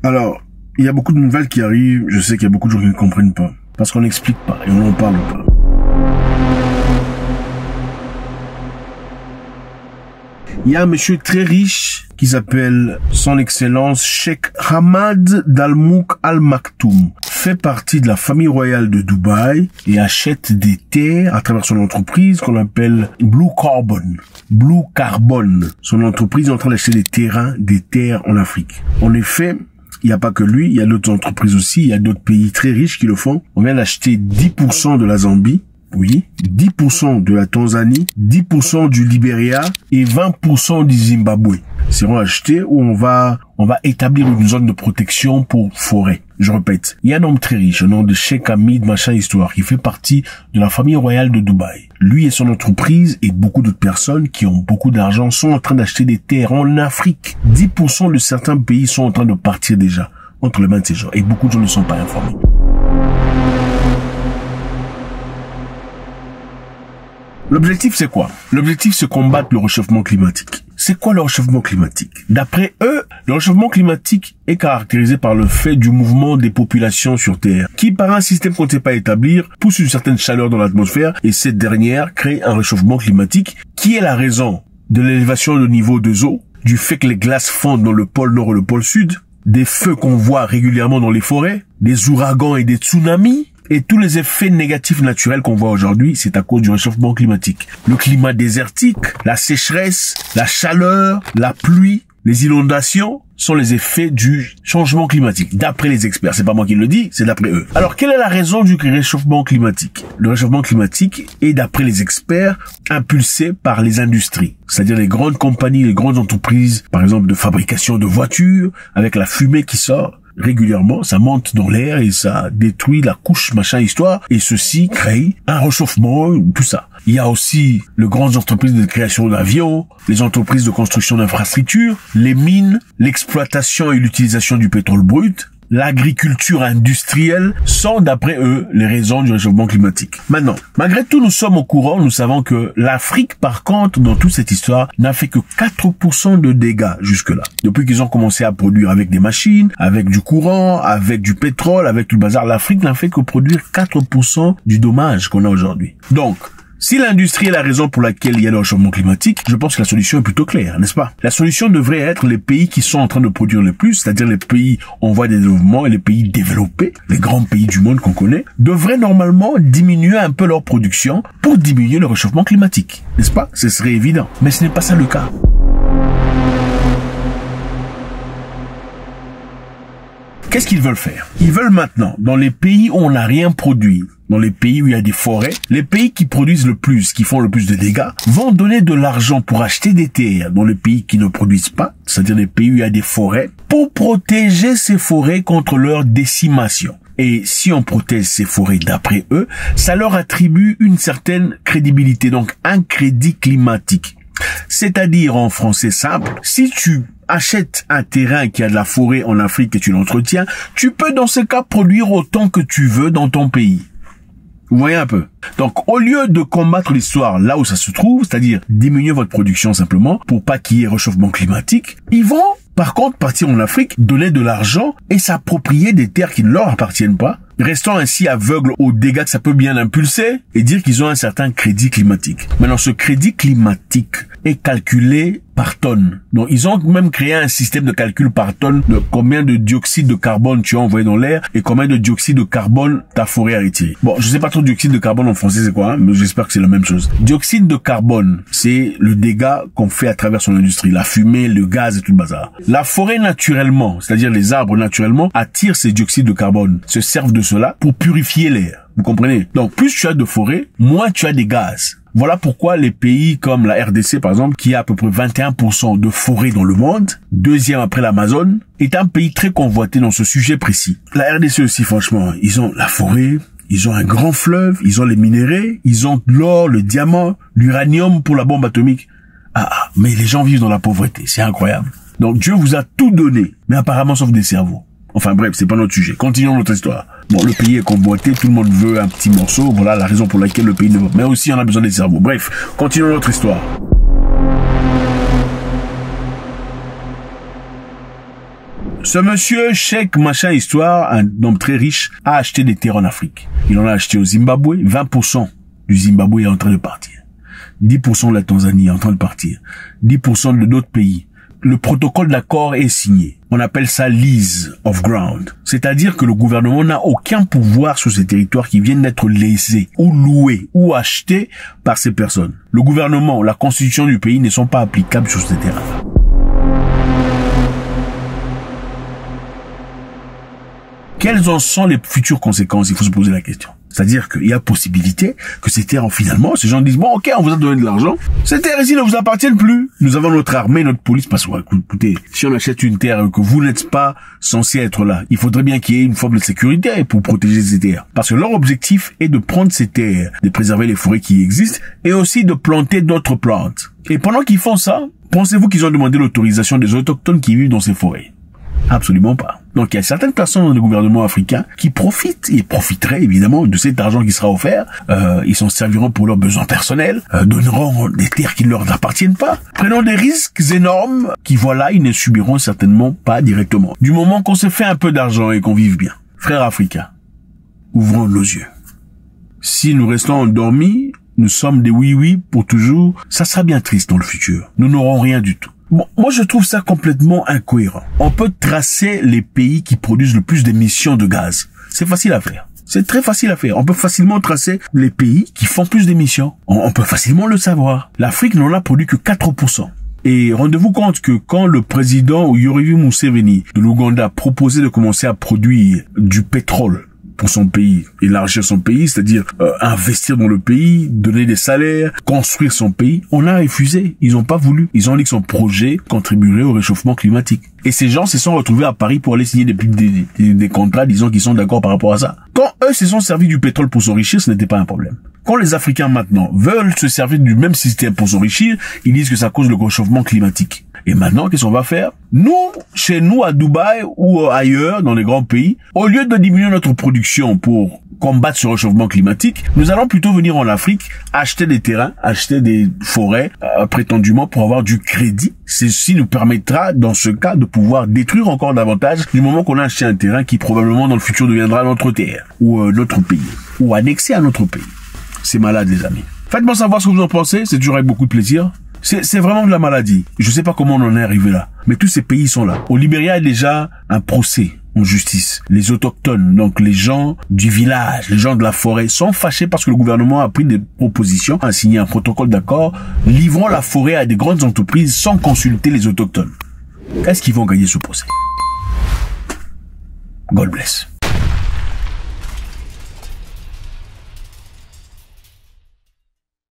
Alors, il y a beaucoup de nouvelles qui arrivent. Je sais qu'il y a beaucoup de gens qui ne comprennent pas. Parce qu'on n'explique pas et on n'en parle pas. Il y a un monsieur très riche qui s'appelle son excellence Sheikh Hamad Dalmouk Al Maktoum. Fait partie de la famille royale de Dubaï et achète des terres à travers son entreprise qu'on appelle Blue Carbon. Blue Carbon. Son entreprise est en train d'acheter des terres en Afrique. En effet, il n'y a pas que lui, il y a d'autres entreprises aussi, il y a d'autres pays très riches qui le font. On vient d'acheter 10% de la Zambie. Oui, 10% de la Tanzanie, 10% du Libéria et 20% du Zimbabwe seront achetés où on va établir une zone de protection pour forêt. Je répète, il y a un homme très riche, un nom de Sheikh Hamid machin histoire, qui fait partie de la famille royale de Dubaï. Lui et son entreprise et beaucoup d'autres personnes qui ont beaucoup d'argent sont en train d'acheter des terres en Afrique. 10% de certains pays sont en train de partir déjà entre les mains de ces gens et beaucoup de gens ne sont pas informés. L'objectif, c'est quoi? L'objectif, c'est combattre le réchauffement climatique. C'est quoi le réchauffement climatique? D'après eux, le réchauffement climatique est caractérisé par le fait du mouvement des populations sur Terre, qui par un système qu'on ne sait pas établir, pousse une certaine chaleur dans l'atmosphère, et cette dernière crée un réchauffement climatique, qui est la raison de l'élévation du niveau des eaux, du fait que les glaces fondent dans le pôle nord et le pôle sud, des feux qu'on voit régulièrement dans les forêts, des ouragans et des tsunamis, et tous les effets négatifs naturels qu'on voit aujourd'hui, c'est à cause du réchauffement climatique. Le climat désertique, la sécheresse, la chaleur, la pluie, les inondations sont les effets du changement climatique. D'après les experts, c'est pas moi qui le dis, c'est d'après eux. Alors, quelle est la raison du réchauffement climatique? Le réchauffement climatique est, d'après les experts, impulsé par les industries. C'est-à-dire les grandes compagnies, les grandes entreprises, par exemple de fabrication de voitures, avec la fumée qui sort régulièrement, ça monte dans l'air et ça détruit la couche machin histoire et ceci crée un réchauffement, tout ça. Il y a aussi les grandes entreprises de création d'avions, les entreprises de construction d'infrastructures, les mines, l'exploitation et l'utilisation du pétrole brut, l'agriculture industrielle sont, d'après eux, les raisons du réchauffement climatique. Maintenant, malgré tout, nous sommes au courant, nous savons que l'Afrique, par contre, dans toute cette histoire, n'a fait que 4% de dégâts jusque-là. Depuis qu'ils ont commencé à produire avec des machines, avec du courant, avec du pétrole, avec tout le bazar, l'Afrique n'a fait que produire 4% du dommage qu'on a aujourd'hui. Donc, si l'industrie est la raison pour laquelle il y a le réchauffement climatique, je pense que la solution est plutôt claire, n'est-ce pas? La solution devrait être les pays qui sont en train de produire le plus, c'est-à-dire les pays en voie de développement et les pays développés, les grands pays du monde qu'on connaît, devraient normalement diminuer un peu leur production pour diminuer le réchauffement climatique, n'est-ce pas? Ce serait évident, mais ce n'est pas ça le cas. Qu'est-ce qu'ils veulent faire? Ils veulent maintenant, dans les pays où on n'a rien produit, dans les pays où il y a des forêts, les pays qui produisent le plus, qui font le plus de dégâts, vont donner de l'argent pour acheter des terres dans les pays qui ne produisent pas, c'est-à-dire les pays où il y a des forêts, pour protéger ces forêts contre leur décimation. Et si on protège ces forêts d'après eux, ça leur attribue une certaine crédibilité, donc un crédit climatique. C'est-à-dire, en français simple, si tu achètes un terrain qui a de la forêt en Afrique et tu l'entretiens, tu peux dans ce cas produire autant que tu veux dans ton pays. Vous voyez un peu? Donc, au lieu de combattre l'histoire là où ça se trouve, c'est-à-dire diminuer votre production simplement pour pas qu'il y ait réchauffement climatique, ils vont, par contre, partir en Afrique, donner de l'argent et s'approprier des terres qui ne leur appartiennent pas, restant ainsi aveugles aux dégâts que ça peut bien impulser et dire qu'ils ont un certain crédit climatique. Maintenant, ce crédit climatique est calculé par tonne. Donc, ils ont même créé un système de calcul par tonne de combien de dioxyde de carbone tu as envoyé dans l'air et combien de dioxyde de carbone ta forêt a retiré. Bon, je sais pas trop dioxyde de carbone en français c'est quoi, hein, mais j'espère que c'est la même chose. Dioxyde de carbone, c'est le dégât qu'on fait à travers son industrie, la fumée, le gaz et tout le bazar. La forêt naturellement, c'est-à-dire les arbres naturellement, attirent ces dioxydes de carbone, se servent de cela pour purifier l'air. Vous comprenez? Donc, plus tu as de forêt, moins tu as des gaz. Voilà pourquoi les pays comme la RDC, par exemple, qui a à peu près 21% de forêt dans le monde, deuxième après l'Amazone, est un pays très convoité dans ce sujet précis. La RDC aussi, franchement, ils ont la forêt, ils ont un grand fleuve, ils ont les minéraux, ils ont l'or, le diamant, l'uranium pour la bombe atomique. Mais les gens vivent dans la pauvreté, c'est incroyable. Donc Dieu vous a tout donné, mais apparemment sauf des cerveaux. Enfin bref, c'est pas notre sujet. Continuons notre histoire. Bon, le pays est convoité, tout le monde veut un petit morceau, voilà la raison pour laquelle le pays ne veut. Mais aussi, on a besoin des cerveaux. Bref, continuons notre histoire. Ce monsieur, Cheikh machin histoire, un homme très riche, a acheté des terres en Afrique. Il en a acheté au Zimbabwe. 20% du Zimbabwe est en train de partir. 10% de la Tanzanie est en train de partir. 10% de d'autres pays. Le protocole d'accord est signé. On appelle ça lease of ground. C'est-à-dire que le gouvernement n'a aucun pouvoir sur ces territoires qui viennent d'être lésés ou loués ou achetés par ces personnes. Le gouvernement, la constitution du pays ne sont pas applicables sur ces terrains. Quelles en sont les futures conséquences? Il faut se poser la question. C'est-à-dire qu'il y a possibilité que ces terres, finalement, ces gens disent, bon, ok, on vous a donné de l'argent, ces terres ici ne vous appartiennent plus. Nous avons notre armée, notre police, parce que, écoutez, si on achète une terre que vous n'êtes pas censé être là, il faudrait bien qu'il y ait une forme de sécurité pour protéger ces terres. Parce que leur objectif est de prendre ces terres, de préserver les forêts qui existent, et aussi de planter d'autres plantes. Et pendant qu'ils font ça, pensez-vous qu'ils ont demandé l'autorisation des autochtones qui vivent dans ces forêts? Absolument pas. Donc il y a certaines personnes dans le gouvernement africain qui profitent et profiteraient évidemment de cet argent qui sera offert. Ils s'en serviront pour leurs besoins personnels, donneront des terres qui ne leur appartiennent pas, prenant des risques énormes qui, voilà, ils ne subiront certainement pas directement. Du moment qu'on se fait un peu d'argent et qu'on vive bien. Frères africains, ouvrons nos yeux. Si nous restons endormis, nous sommes des oui-oui pour toujours, ça sera bien triste dans le futur. Nous n'aurons rien du tout. Bon, moi je trouve ça complètement incohérent. On peut tracer les pays qui produisent le plus d'émissions de gaz. C'est facile à faire. C'est très facile à faire. On peut facilement tracer les pays qui font plus d'émissions. On peut facilement le savoir. L'Afrique n'en a produit que 4%. Et rendez-vous compte que quand le président Yoweri Museveni de l'Ouganda proposait de commencer à produire du pétrole pour son pays, élargir son pays, c'est-à-dire investir dans le pays, donner des salaires, construire son pays, on a refusé. Ils n'ont pas voulu. Ils ont dit que son projet contribuerait au réchauffement climatique. Et ces gens se sont retrouvés à Paris pour aller signer des contrats disant qu'ils sont d'accord par rapport à ça. Quand eux se sont servis du pétrole pour s'enrichir, ce n'était pas un problème. Quand les Africains maintenant veulent se servir du même système pour s'enrichir, ils disent que ça cause le réchauffement climatique. Et maintenant, qu'est-ce qu'on va faire? Nous, chez nous, à Dubaï ou ailleurs, dans les grands pays, au lieu de diminuer notre production pour combattre ce réchauffement climatique, nous allons plutôt venir en Afrique, acheter des terrains, acheter des forêts, prétendument pour avoir du crédit. Ceci nous permettra, dans ce cas, de pouvoir détruire encore davantage du moment qu'on a acheté un terrain qui probablement dans le futur deviendra notre terre, ou notre pays, ou annexé à notre pays. C'est malade, les amis. Faites-moi savoir ce que vous en pensez, c'est toujours avec beaucoup de plaisir. C'est vraiment de la maladie. Je sais pas comment on en est arrivé là. Mais tous ces pays sont là. Au Libéria, il y a déjà un procès en justice. Les autochtones, donc les gens du village, les gens de la forêt, sont fâchés parce que le gouvernement a pris des propositions, a signé un protocole d'accord, livrant la forêt à des grandes entreprises sans consulter les autochtones. Est-ce qu'ils vont gagner ce procès? God bless.